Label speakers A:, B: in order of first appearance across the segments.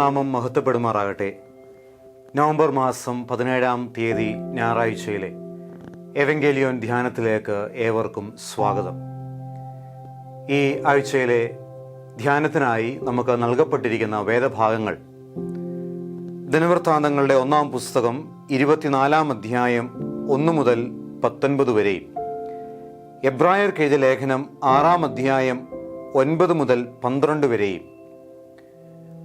A: ദൈവനാമം മഹത്വപ്പെടുമാറാകട്ടെ. നവംബർ മാസം 17 ഞായറാഴ്ചയിലെ എവങ്കേലിയോൻ ധ്യാനത്തിലേക്ക് ഏവർക്കും സ്വാഗതം. ഈ ആഴ്ചയിലെ ധ്യാനത്തിനായി നമുക്ക് നൽകപ്പെട്ടിരിക്കുന്ന വേദഭാഗങ്ങൾ ദിനവൃത്താന്തങ്ങളുടെ 1-ാം പുസ്തകം 24-ാം അധ്യായം 1 മുതൽ 19 വരെയും, എബ്രായർക്ക് എഴുതിയ ലേഖനം 6-ാം അധ്യായം 9 മുതൽ 12 വരെയും,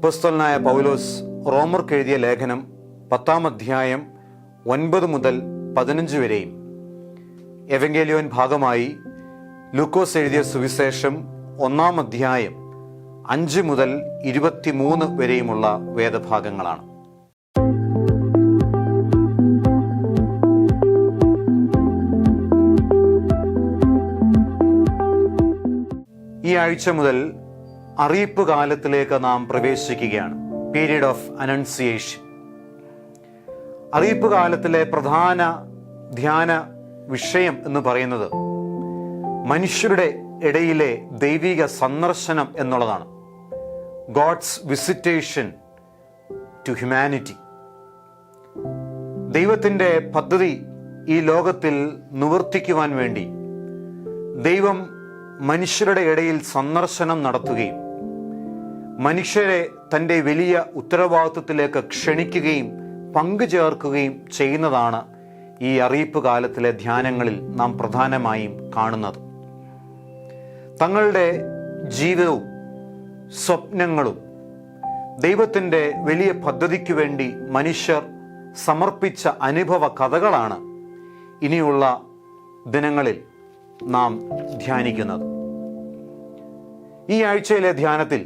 A: അപ്പോസ്തലനായ പൗലോസ് റോമർക്ക് എഴുതിയ ലേഖനം 10-ാം അധ്യായം 9 മുതൽ 15 വരെയും, എവങ്കേലിയോൻ ഭാഗമായി ലൂക്കോസ് എഴുതിയ സുവിശേഷം 1-ാം അധ്യായം 5 മുതൽ 23 വരെയുമുള്ള വേദഭാഗങ്ങളാണ്. ഈ ആഴ്ച മുതൽ അറിയിപ്പ് കാലത്തിലേക്ക് നാം പ്രവേശിക്കുകയാണ്. Period of annunciation. അറിയിപ്പ് കാലത്തിലെ പ്രധാന ധ്യാന വിഷയം എന്ന് പറയുന്നത് മനുഷ്യരുടെ ഇടയിലെ ദൈവിക സന്ദർശനം എന്നുള്ളതാണ്. God's visitation to humanity. ദൈവത്തിൻ്റെ പദ്ധതി ഈ ലോകത്തിൽ നിവർത്തിക്കുവാൻ വേണ്ടി ദൈവം മനുഷ്യരുടെ ഇടയിൽ സന്ദർശനം നടത്തുകയും മനുഷ്യരെ തൻ്റെ വലിയ ഉത്തരവാദിത്വത്തിലേക്ക് ക്ഷണിക്കുകയും പങ്കുചേർക്കുകയും ചെയ്യുന്നതാണ് ഈ അറിയിപ്പ് കാലത്തിലെ ധ്യാനങ്ങളിൽ നാം പ്രധാനമായും കാണുന്നത്. തങ്ങളുടെ ജീവിതവും സ്വപ്നങ്ങളും ദൈവത്തിൻ്റെ വലിയ പദ്ധതിക്ക് വേണ്ടി മനുഷ്യർ സമർപ്പിച്ച അനുഭവ കഥകളാണ് ഇനിയുള്ള ദിനങ്ങളിൽ നാം ധ്യാനിക്കുന്നത്. ഈ ആഴ്ചയിലെ ധ്യാനത്തിൽ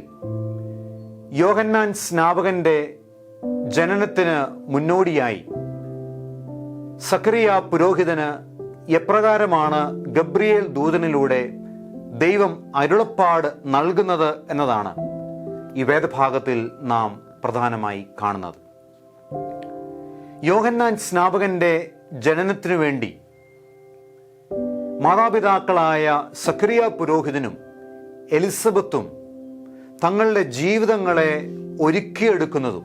A: യോഹന്നാൻ സ്നാപകന്റെ ജനനത്തിന് മുന്നോടിയായി സക്കറിയ പുരോഹിതന് എപ്രകാരമാണ് ഗബ്രിയേൽ ദൂതനിലൂടെ ദൈവം അരുളപ്പാട് നൽകുന്നത് എന്നതാണ് ഈ വേദഭാഗത്തിൽ നാം പ്രധാനമായി കാണുന്നത്. യോഹന്നാൻ സ്നാപകന്റെ ജനനത്തിനു വേണ്ടി മാതാപിതാക്കളായ സക്കറിയ പുരോഹിതനും എലിസബത്തും തങ്ങളുടെ ജീവിതങ്ങളെ ഒരുക്കിയെടുക്കുന്നതും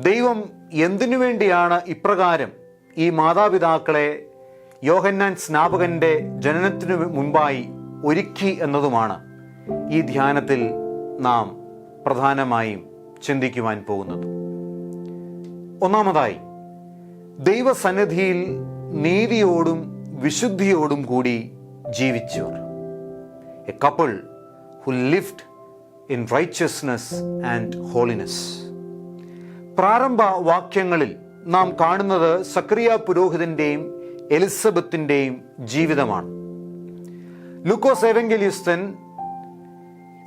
A: ദൈവം എന്തിനു വേണ്ടിയാണ് ഇപ്രകാരം ഈ മാതാപിതാക്കളെ യോഹന്നാൻ സ്നാപകന്റെ ജനനത്തിനു മുമ്പായി ഒരുക്കി എന്നതുമാണ് ഈ ധ്യാനത്തിൽ നാം പ്രധാനമായും ചിന്തിക്കുവാൻ പോകുന്നത്. ഒന്നാമതായി, ദൈവസന്നിധിയിൽ നീതിയോടും വിശുദ്ധിയോടും കൂടി ജീവിച്ചവർ. A couple who lived in righteousness and holiness. പ്രാരംഭ വാക്യങ്ങളിൽ നാം കാണുന്നത് സക്കറിയ പുരോഹിതന്റെയും എലിസബത്തിന്റെയും ജീവിതമാണ്. ലൂക്കോസ് എവങ്കേലിസ്തൻ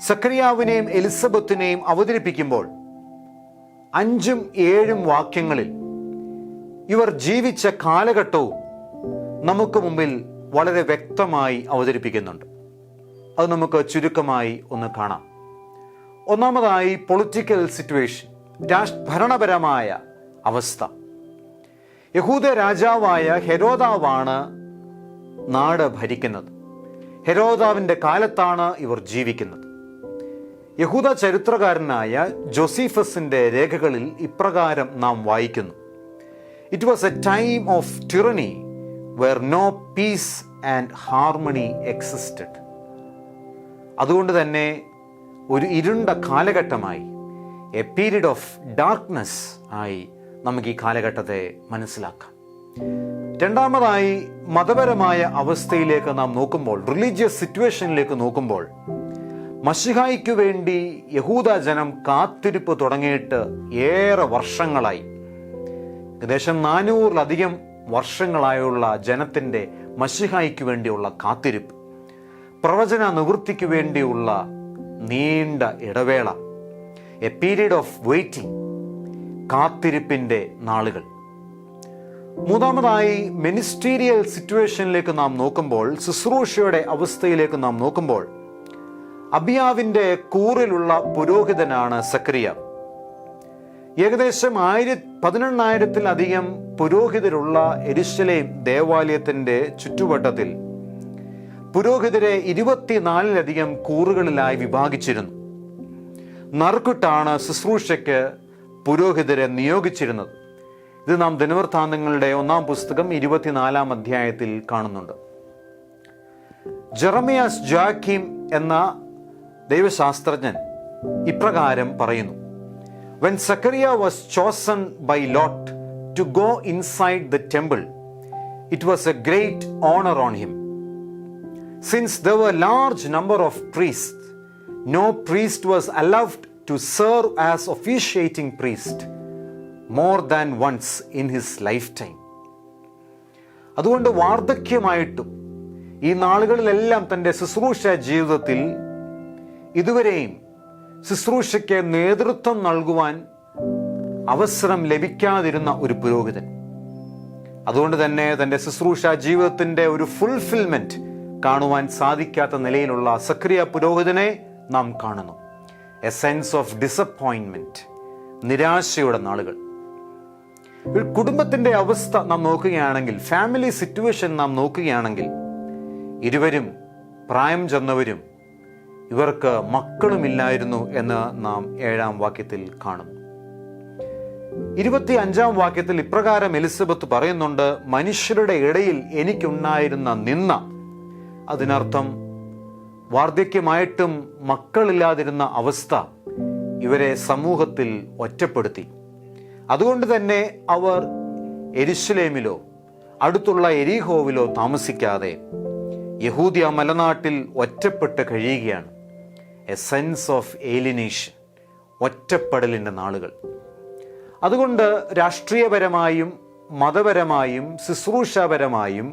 A: സക്കറിയാവിനെയും എലിസബത്തിനെയും അവതരിപ്പിക്കുമ്പോൾ 5-7 വാക്യങ്ങളിൽ ഇവർ ജീവിച്ച കാലഘട്ടവും നമുക്ക് മുമ്പിൽ വളരെ വ്യക്തമായി അവതരിപ്പിക്കുന്നുണ്ട്. അത് നമുക്ക് ചുരുക്കമായി ഒന്ന് കാണാം. ഒന്നാമതായി, പൊളിറ്റിക്കൽ സിറ്റുവേഷൻ, ഭരണപരമായ അവസ്ഥ. യഹൂദ രാജാവായ ഹെരോദാവാണ് നാട് ഭരിക്കുന്നത്. ഹെരോദാവിൻ്റെ കാലത്താണ് ഇവർ ജീവിക്കുന്നത്. യഹൂദ ചരിത്രകാരനായ ജോസീഫസിന്റെ രേഖകളിൽ ഇപ്രകാരം നാം വായിക്കുന്നു: it was A time of tyranny where no peace and harmony existed. അതുകൊണ്ട് തന്നെ ഒരു ഇരുണ്ട കാലഘട്ടമായി, എ പീരീഡ് ഓഫ് ഡാർക്ക്നെസ് ആയി നമുക്ക് ഈ കാലഘട്ടത്തെ മനസ്സിലാക്കാം. രണ്ടാമതായി, മതപരമായ അവസ്ഥയിലേക്ക് നാം നോക്കുമ്പോൾ, റിലീജിയസ് സിറ്റുവേഷനിലേക്ക് നോക്കുമ്പോൾ, മശിഹായ്ക്ക് വേണ്ടി യഹൂദ ജനം കാത്തിരിപ്പ് തുടങ്ങിയിട്ട് ഏറെ വർഷങ്ങളായി. ഏകദേശം 400-ലധികം വർഷങ്ങളായുള്ള ജനത്തിൻ്റെ മശിഹായ്ക്ക് വേണ്ടിയുള്ള കാത്തിരിപ്പ്, പ്രവചന നിവൃത്തിക്ക് വേണ്ടിയുള്ള നീണ്ട ഇടവേള, എ പീരീഡ് ഓഫ് വെയിറ്റിംഗ്, കാത്തിരിപ്പിൻ്റെ നാളുകൾ. മൂന്നാമതായി, മിനിസ്റ്റീരിയൽ സിറ്റുവേഷനിലേക്ക് നാം നോക്കുമ്പോൾ, ശുശ്രൂഷയുടെ അവസ്ഥയിലേക്ക് നാം നോക്കുമ്പോൾ, അബിയാവിൻ്റെ കൂറിലുള്ള പുരോഹിതനാണ് സക്കറിയ. ഏകദേശം 18,000-ലധികം പുരോഹിതരുള്ള യെരുശലേം ദേവാലയത്തിൻ്റെ ചുറ്റുവട്ടത്തിൽ പുരോഹിതരെ 24-ലധികം കൂറുകളിലായി വിഭാഗിച്ചിരുന്നു. നറുക്കിട്ടാണ് ശുശ്രൂഷയ്ക്ക് പുരോഹിതരെ നിയോഗിച്ചിരുന്നത്. ഇത് നാം ദിനവൃത്താന്തങ്ങളുടെ 1-ാം പുസ്തകം 24-ാം അധ്യായത്തിൽ കാണുന്നുണ്ട്. ജെറമിയാസ് ജോയാക്കീം എന്ന ദൈവശാസ്ത്രജ്ഞൻ ഇപ്രകാരം പറയുന്നു: When Zechariah was chosen by Lot to go inside the temple, it was a great honor on him. Since there were large number of priests, no priest was allowed to serve as officiating priest more than once in his lifetime. അതുകൊണ്ട് വാർദ്ധക്യമായിട്ടും ഈ നാളുകളിലെല്ലാം തൻ്റെ ശുശ്രൂഷ ജീവിതത്തിൽ ഇതുവരെയും ശുശ്രൂഷയ്ക്ക് നേതൃത്വം നൽകുവാൻ അവസരം ലഭിക്കാതിരുന്ന ഒരു പുരോഹിതൻ. അതുകൊണ്ട് തന്നെ തൻ്റെ ശുശ്രൂഷ ജീവിതത്തിൻ്റെ ഒരു ഫുൾഫിൽമെന്റ് കാണുവാൻ സാധിക്കാത്ത നിലയിലുള്ള സഖറിയ പുരോഹിതനെ നാം കാണുന്നു. എ സെൻസ് ഓഫ് ഡിസപ്പോയിൻമെന്റ്, നിരാശയുടെ നാളുകൾ. ഒരു കുടുംബത്തിൻ്റെ അവസ്ഥ നാം നോക്കുകയാണെങ്കിൽ, ഫാമിലി സിറ്റുവേഷൻ നാം നോക്കുകയാണെങ്കിൽ, ഇരുവരും പ്രായം ചെന്നവരും ഇവർക്ക് മക്കളുമില്ലായിരുന്നു എന്ന് നാം 7-ാം വാക്യത്തിൽ കാണുന്നു. 25-ാം വാക്യത്തിൽ ഇപ്രകാരം എലിസബത്ത് പറയുന്നുണ്ട്: മനുഷ്യരുടെ ഇടയിൽ എനിക്കുണ്ടായിരുന്ന നിന്ന. അതിനർത്ഥം വാർദ്ധക്യമായിട്ടും മക്കളില്ലാതിരുന്ന അവസ്ഥ ഇവരെ സമൂഹത്തിൽ ഒറ്റപ്പെടുത്തി. അതുകൊണ്ട് തന്നെ അവർ യെരുശലേമിലോ അടുത്തുള്ള എരീഹോവിലോ താമസിക്കാതെ യഹൂദ്യ മലനാട്ടിൽ ഒറ്റപ്പെട്ട് കഴിയുകയാണ്. എ സെൻസ് ഓഫ് ഏലിനേഷൻ, ഒറ്റപ്പെടലിൻ്റെ നാളുകൾ. അതുകൊണ്ട് രാഷ്ട്രീയപരമായും മതപരമായും ശുശ്രൂഷാപരമായും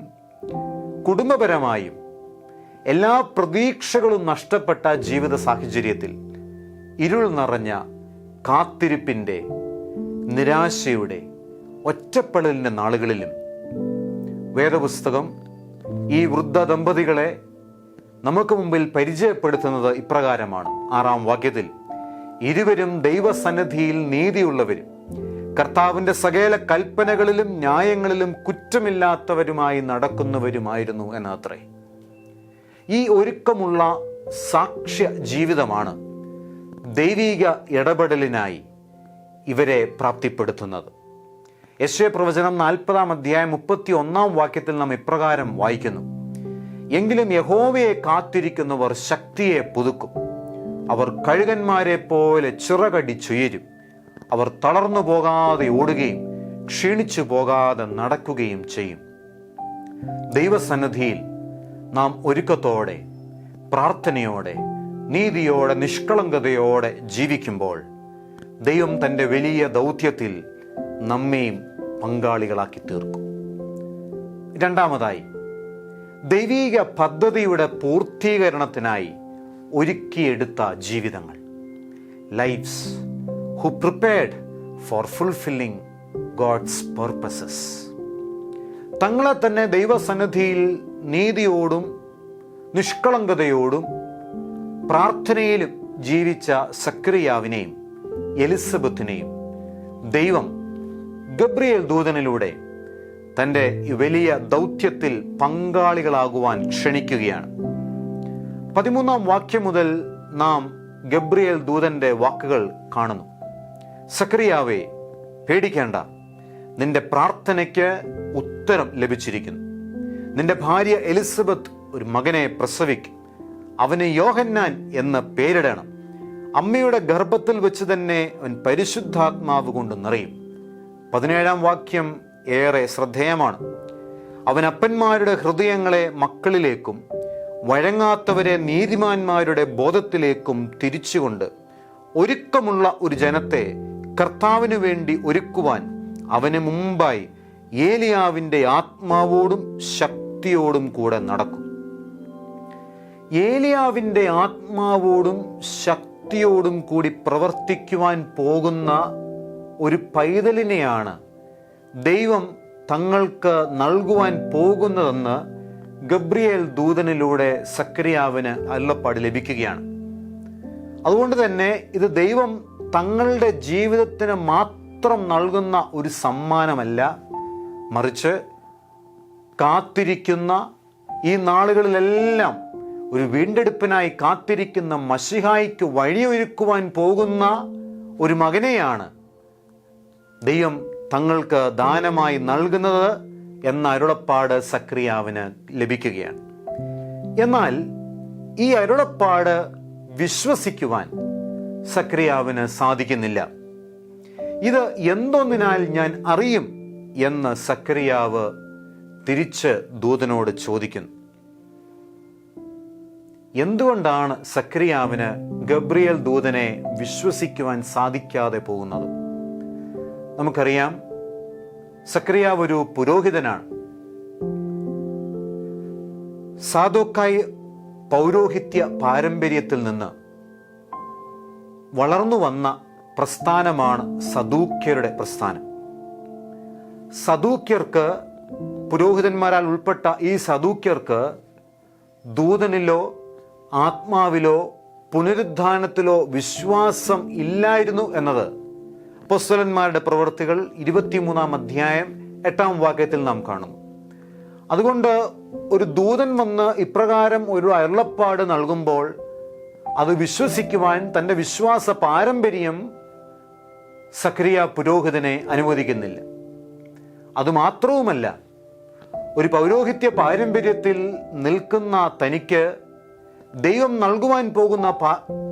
A: കുടുംബപരമായും എല്ലാ പ്രതീക്ഷകളും നഷ്ടപ്പെട്ട ജീവിത സാഹചര്യത്തിൽ ഇരുൾ നിറഞ്ഞ കാത്തിരിപ്പിൻ്റെ, നിരാശയുടെ, ഒറ്റപ്പെടലിൻ്റെ നാളുകളിലും വേദപുസ്തകം ഈ വൃദ്ധ ദമ്പതികളെ നമുക്ക് മുമ്പിൽ പരിചയപ്പെടുത്തുന്നത് ഇപ്രകാരമാണ്. 6-ാം വാക്യത്തിൽ, ഇരുവരും ദൈവസന്നിധിയിൽ നീതിയുള്ളവരും കർത്താവിൻ്റെ സകല കൽപ്പനകളിലും ന്യായങ്ങളിലും കുറ്റമില്ലാത്തവരുമായി നടക്കുന്നവരുമായിരുന്നു എന്നത്രേ. ഈ ഒരുക്കമുള്ള സാക്ഷ്യ ജീവിതമാണ് ദൈവിക ഇടപെടലിനായി ഇവരെ പ്രാപ്തിപ്പെടുത്തുന്നത്. യെശയ്യാപ്രവചനം 40-ാം അധ്യായം 31-ാം വാക്യത്തിൽ നാം ഇപ്രകാരം വായിക്കുന്നു: എങ്കിലും യഹോവയെ കാത്തിരിക്കുന്നവർ ശക്തിയെ പുതുക്കും, അവർ കഴുകന്മാരെ പോലെ ചിറകടിച്ചുയരും, അവർ തളർന്നു പോകാതെ ഓടുകയും ക്ഷീണിച്ചു പോകാതെ നടക്കുകയും ചെയ്യും. ദൈവസന്നിധിയിൽ നാം ഒരുക്കത്തോടെ, പ്രാർത്ഥനയോടെ, നീതിയോടെ, നിഷ്കളങ്കതയോടെ ജീവിക്കുമ്പോൾ ദൈവം തൻ്റെ വലിയ ദൗത്യത്തിൽ നമ്മെയും പങ്കാളികളാക്കി തീർക്കും. രണ്ടാമതായി, ദൈവീക പദ്ധതിയുടെ പൂർത്തീകരണത്തിനായി ഒരുക്കിയെടുത്ത ജീവിതങ്ങൾ. Lives who prepared for fulfilling God's purposes. തങ്ങളെ തന്നെ ദൈവസന്നിധിയിൽ നീതിയോടും നിഷ്കളങ്കതയോടും പ്രാർത്ഥനയിലും ജീവിച്ച സക്രിയാവിനെയും എലിസബത്തിനെയും ദൈവം ഗബ്രിയേൽ ദൂതനിലൂടെ തൻ്റെ വലിയ ദൗത്യത്തിൽ പങ്കാളികളാകുവാൻ ക്ഷണിക്കുകയാണ്. 13-ാം വാക്യം മുതൽ നാം ഗബ്രിയേൽ ദൂതന്റെ വാക്കുകൾ കാണുന്നു. സക്രിയാവേ, പേടിക്കേണ്ട, നിന്റെ പ്രാർത്ഥനയ്ക്ക് ഉത്തരം ലഭിച്ചിരിക്കുന്നു. നിന്റെ ഭാര്യ എലിസബത്ത് ഒരു മകനെ പ്രസവിക്കും, അവന് യോഹന്നാൻ എന്ന് പേരിടണം. അമ്മയുടെ ഗർഭത്തിൽ വെച്ച് തന്നെ അവൻ പരിശുദ്ധാത്മാവ് കൊണ്ട് നിറയും. 17-ാം വാക്യം ഏറെ ശ്രദ്ധേയമാണ്. അവൻ അപ്പന്മാരുടെ ഹൃദയങ്ങളെ മക്കളിലേക്കും വഴങ്ങാത്തവരെ നീതിമാന്മാരുടെ ബോധത്തിലേക്കും തിരിച്ചുകൊണ്ട് ഒരുക്കമുള്ള ഒരു ജനത്തെ കർത്താവിനു വേണ്ടി ഒരുക്കുവാൻ അവന് മുമ്പായി ഏലിയാവിൻ്റെ ആത്മാവോടും ശക്തിയോടും കൂടെ നടക്കും. ഏലിയാവിൻ്റെ ആത്മാവോടും ശക്തിയോടും കൂടി പ്രവർത്തിക്കുവാൻ പോകുന്ന ഒരു പൈതലിനെയാണ് ദൈവം തങ്ങൾക്ക് നൽകുവാൻ പോകുന്നതെന്ന് ഗബ്രിയേൽ ദൂതനിലൂടെ സക്രിയാവിന് അരുളപ്പാട് ലഭിക്കുകയാണ്. അതുകൊണ്ട് തന്നെ ഇത് ദൈവം തങ്ങളുടെ ജീവിതത്തിന് മാത്രം നൽകുന്ന ഒരു സമ്മാനമല്ല, മറിച്ച് കാത്തിരിക്കുന്ന ഈ നാളുകളിലെല്ലാം ഒരു വീണ്ടെടുപ്പിനായി കാത്തിരിക്കുന്ന മശിഹായ്ക്ക് വഴിയൊരുക്കുവാൻ പോകുന്ന ഒരു മകനെയാണ് ദൈവം തങ്ങൾക്ക് ദാനമായി നൽകുന്നത് എന്ന അരുളപ്പാട് സക്രിയാവിന് ലഭിക്കുകയാണ്. എന്നാൽ ഈ അരുളപ്പാട് വിശ്വസിക്കുവാൻ സക്രിയാവിന് സാധിക്കുന്നില്ല. ഇത് എന്തൊന്നിനാൽ ഞാൻ അറിയും എന്ന് സക്രിയാവ് തിരിച്ച് ദൂതനോട് ചോദിക്കുന്നു. എന്തുകൊണ്ടാണ് സക്രിയാവിന് ഗബ്രിയേൽ ദൂതനെ വിശ്വസിക്കുവാൻ സാധിക്കാതെ പോകുന്നത്? നമുക്കറിയാം, സക്രിയാവ് ഒരു പുരോഹിതനാണ്. സാദോക്കായി പൗരോഹിത്യ പാരമ്പര്യത്തിൽ നിന്ന് വളർന്നു വന്ന പ്രസ്ഥാനമാണ് സദൂക്യരുടെ പ്രസ്ഥാനം. സദൂക്യർക്ക്, പുരോഹിതന്മാരാൽ ഉൾപ്പെട്ട ഈ സദൂക്യർക്ക് ദൂതനിലോ ആത്മാവിലോ പുനരുദ്ധാനത്തിലോ വിശ്വാസം ഇല്ലായിരുന്നു എന്നത് അപ്പോസ്തലന്മാരുടെ പ്രവൃത്തികൾ 23 അധ്യായം 8 വാക്യത്തിൽ നാം കാണുന്നു. അതുകൊണ്ട് ഒരു ദൂതൻ വന്ന് ഇപ്രകാരം ഒരു അരുളപ്പാട് നൽകുമ്പോൾ അത് വിശ്വസിക്കുവാൻ തൻ്റെ വിശ്വാസ പാരമ്പര്യം സക്രിയ പുരോഹിതനെ അനുവദിക്കുന്നില്ല. അതുമാത്രവുമല്ല, ഒരു പൗരോഹിത്യ പാരമ്പര്യത്തിൽ നിൽക്കുന്ന തനിക്ക് ദൈവം നൽകുവാൻ പോകുന്ന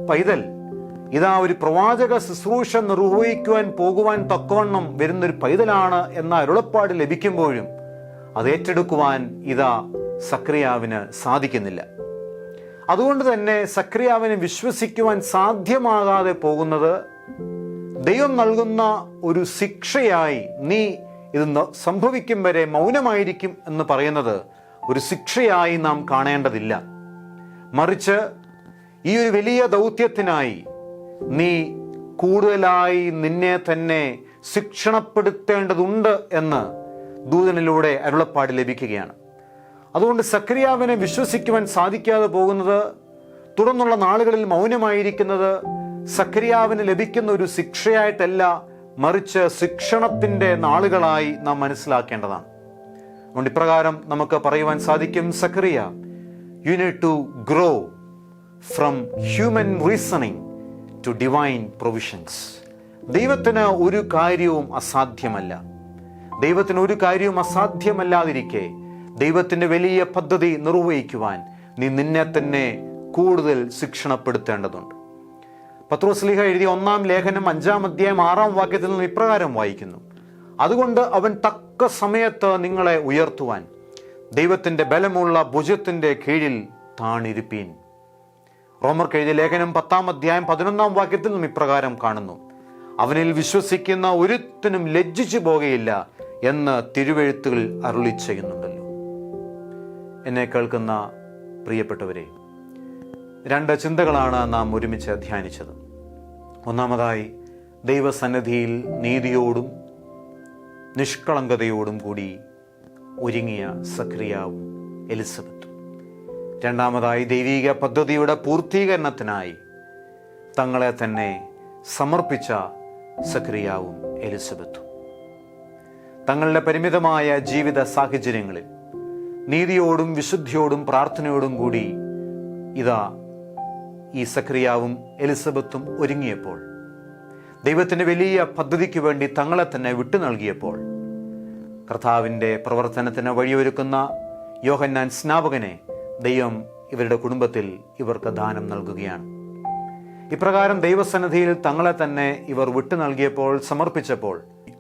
A: പൈതൽ ഇതാ ഒരു പ്രവാചക ശുശ്രൂഷ നിർവഹിക്കുവാൻ പോകുവാൻ തക്കവണ്ണം വരുന്നൊരു പൈതലാണ് എന്ന അരുളപ്പാട് ലഭിക്കുമ്പോഴും അത് ഏറ്റെടുക്കുവാൻ ഇതാ സക്രിയാവിന് സാധിക്കുന്നില്ല. അതുകൊണ്ട് തന്നെ സക്രിയാവിനെ വിശ്വസിക്കുവാൻ സാധ്യമാകാതെ പോകുന്നത് ദൈവം നൽകുന്ന ഒരു ശിക്ഷയായി, നീ ഇത് സംഭവിക്കും വരെ മൗനമായിരിക്കും എന്ന് പറയുന്നത് ഒരു ശിക്ഷയായി നാം കാണേണ്ടതില്ല. മറിച്ച് ഈ ഒരു വലിയ ദൗത്യത്തിനായി നീ കൂടുതലായി നിന്നെ തന്നെ ശിക്ഷണപ്പെടുത്തേണ്ടതുണ്ട് എന്ന് ദൂതനിലൂടെ അരുളപ്പാട് ലഭിക്കുകയാണ്. അതുകൊണ്ട് സക്രിയാവിനെ വിശ്വസിക്കുവാൻ സാധിക്കാതെ പോകുന്നത്, തുടർന്നുള്ള നാളുകളിൽ മൗനമായിരിക്കുന്നത് സക്രിയാവിന് ലഭിക്കുന്ന ഒരു ശിക്ഷയായിട്ടല്ല, മറിച്ച് ശിക്ഷണത്തിൻ്റെ നാളുകളായി നാം മനസ്സിലാക്കേണ്ടതാണ്. അതുകൊണ്ട് ഇപ്രകാരം നമുക്ക് പറയുവാൻ സാധിക്കും, സക്രിയ, you need to grow from human reasoning to divine provisions. ദൈവത്തിന് ഒരു കാര്യവും അസാധ്യമല്ല. ദൈവത്തിന് ഒരു കാര്യവും അസാധ്യമല്ലാതിരിക്കെ ദൈവത്തിൻ്റെ വലിയ പദ്ധതി നിർവഹിക്കുവാൻ നീ നിന്നെ തന്നെ കൂടുതൽ ശിക്ഷണപ്പെടുത്തേണ്ടതുണ്ട്. പത്രോസ്ലീഹ എഴുതിയ 1 ലേഖനം 5 അധ്യായം 6 വാക്യത്തിൽ നിന്ന് ഇപ്രകാരം വായിക്കുന്നു, അതുകൊണ്ട് അവൻ തക്ക സമയത്ത് നിങ്ങളെ ഉയർത്തുവാൻ ദൈവത്തിൻ്റെ ബലമുള്ള ഭുജത്തിൻ്റെ കീഴിൽ താണിരിപ്പീൻ. റോമർക്ക് എഴുതിയ ലേഖനം 10 അധ്യായം 11 വാക്യത്തിൽ നിന്നും ഇപ്രകാരം കാണുന്നു, അവനിൽ വിശ്വസിക്കുന്ന ഒരുത്തനും ലജ്ജിച്ചു പോകുകയില്ല എന്ന് തിരുവെഴുത്തുകൾ അരുളി ചെയ്യുന്നുണ്ടല്ലോ. എന്നെ കേൾക്കുന്ന പ്രിയപ്പെട്ടവരെ, 2 ചിന്തകളാണ് നാം ഒരുമിച്ച് ധ്യാനിച്ചത്. ഒന്നാമതായി, ദൈവസന്നിധിയിൽ നീതിയോടും നിഷ്കളങ്കതയോടും കൂടി ഒരുങ്ങിയ സക്രിയാവും എലിസബത്തും. രണ്ടാമതായി, ദൈവിക പദ്ധതിയുടെ പൂർത്തീകരണത്തിനായി തങ്ങളെ തന്നെ സമർപ്പിച്ച സക്രിയാവും എലിസബത്തും. തങ്ങളുടെ പരിമിതമായ ജീവിത സാഹചര്യങ്ങളിൽ നീതിയോടും വിശുദ്ധിയോടും പ്രാർത്ഥനയോടും കൂടി ഇതാ ഈ സക്രിയാവും എലിസബത്തും ഒരുങ്ങിയപ്പോൾ, ദൈവത്തിൻ്റെ വലിയ പദ്ധതിക്ക് വേണ്ടി തങ്ങളെ തന്നെ വിട്ടു നൽകിയപ്പോൾ, കർത്താവിൻ്റെ പ്രവർത്തനത്തിന് വഴിയൊരുക്കുന്ന യോഹന്നാൻ സ്നാപകനെ ദൈവം ഇവരുടെ കുടുംബത്തിൽ ഇവർക്ക് ദാനം നൽകുകയാണ്. ഇപ്രകാരം ദൈവസന്നിധിയിൽ തങ്ങളെ തന്നെ ഇവർ വിട്ടു നൽകിയപ്പോൾ, സമർപ്പിച്ചപ്പോൾ,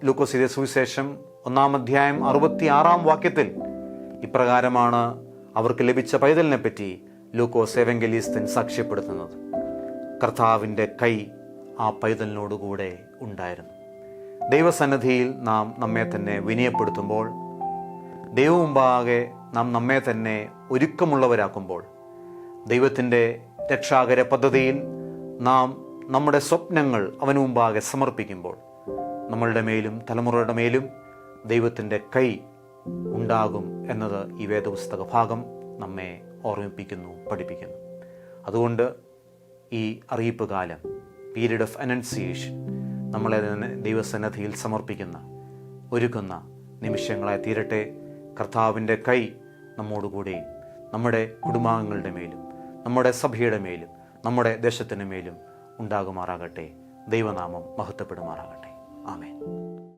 A: ലൂക്കോസ് എഴുതിയ സുവിശേഷം 1 അധ്യായം 66 വാക്യത്തിൽ ഇപ്രകാരമാണ് അവർക്ക് ലഭിച്ച പൈതലിനെ പറ്റി ലൂക്കോസ് എവങ്കലിസ്തൻ സാക്ഷ്യപ്പെടുത്തുന്നത്. കർത്താവിൻ്റെ കൈ ആ പൈതലിനോടുകൂടെ ഉണ്ടായിരുന്നു. ദൈവസന്നിധിയിൽ നാം നമ്മെ തന്നെ വിനയപ്പെടുത്തുമ്പോൾ, ദൈവമുമ്പാകെ നാം നമ്മെ തന്നെ ഒരുക്കമുള്ളവരാക്കുമ്പോൾ, ദൈവത്തിൻ്റെ രക്ഷാകര പദ്ധതിയിൽ നാം നമ്മുടെ സ്വപ്നങ്ങൾ അവന് മുമ്പാകെ സമർപ്പിക്കുമ്പോൾ, നമ്മളുടെ മേലും തലമുറയുടെ മേലും ദൈവത്തിൻ്റെ കൈ ഉണ്ടാകും എന്നത് ഈ വേദപുസ്തക ഭാഗം നമ്മെ ഓർമ്മിപ്പിക്കുന്നു, പഠിപ്പിക്കുന്നു. അതുകൊണ്ട് ഈ അറിയിപ്പ് കാലം, പീരീഡ് ഓഫ് അനൗൺസിയേഷൻ, നമ്മളെ തന്നെ ദൈവസന്നിധിയിൽ സമർപ്പിക്കുന്ന, ഒരുക്കുന്ന നിമിഷങ്ങളായി തീരട്ടെ. കർത്താവിൻ്റെ കൈ നമ്മോടുകൂടെയും നമ്മുടെ കുടുംബാംഗങ്ങളുടെ മേലും നമ്മുടെ സഭയുടെ മേലും നമ്മുടെ ദേശത്തിൻ്റെ മേലും ഉണ്ടാകുമാറാകട്ടെ. ദൈവനാമം മഹത്വപ്പെടുമാറാകട്ടെ. ആമേൻ.